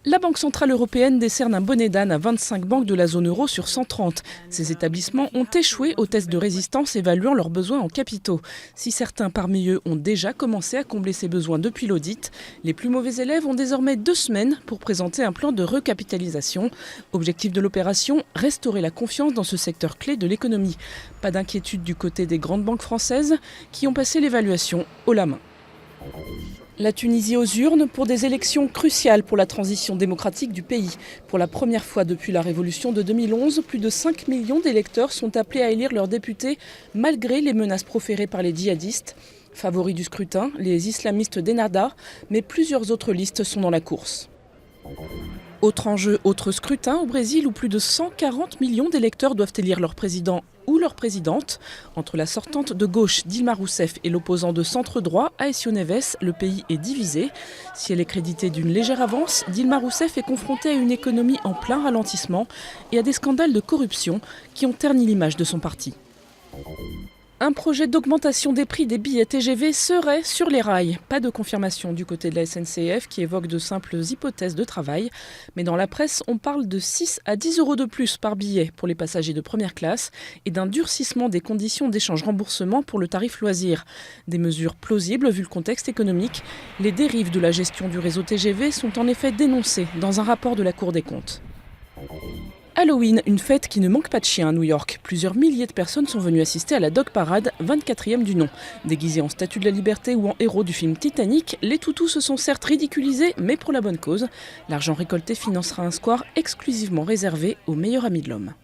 La Banque centrale européenne décerne un bonnet d'âne à 25 banques de la zone euro sur 130. Ces établissements ont échoué au test de résistance évaluant leurs besoins en capitaux. Si certains parmi eux ont déjà commencé à combler ces besoins depuis l'audit, les plus mauvais élèves ont désormais 2 semaines pour présenter un plan de recapitalisation. Objectif de l'opération, restaurer la confiance dans ce secteur clé de l'économie. Pas d'inquiétude du côté des grandes banques françaises qui ont passé l'évaluation haut la main. La Tunisie aux urnes pour des élections cruciales pour la transition démocratique du pays. Pour la première fois depuis la révolution de 2011, plus de 5 millions d'électeurs sont appelés à élire leurs députés malgré les menaces proférées par les djihadistes. Favoris du scrutin, les islamistes d'Ennahda, mais plusieurs autres listes sont dans la course. Autre enjeu, autre scrutin au Brésil où plus de 140 millions d'électeurs doivent élire leur président ou leur présidente. Entre la sortante de gauche Dilma Rousseff et l'opposant de centre-droit Aécio Neves, le pays est divisé. Si elle est créditée d'une légère avance, Dilma Rousseff est confrontée à une économie en plein ralentissement et à des scandales de corruption qui ont terni l'image de son parti. Un projet d'augmentation des prix des billets TGV serait sur les rails. Pas de confirmation du côté de la SNCF qui évoque de simples hypothèses de travail. Mais dans la presse, on parle de 6 à 10 euros de plus par billet pour les passagers de première classe et d'un durcissement des conditions d'échange-remboursement pour le tarif loisir. Des mesures plausibles vu le contexte économique. Les dérives de la gestion du réseau TGV sont en effet dénoncées dans un rapport de la Cour des comptes. Halloween, une fête qui ne manque pas de chiens à New York. Plusieurs milliers de personnes sont venues assister à la Dog Parade, 24e du nom. Déguisés en Statue de la Liberté ou en héros du film Titanic, les toutous se sont certes ridiculisés, mais pour la bonne cause. L'argent récolté financera un square exclusivement réservé aux meilleurs amis de l'homme.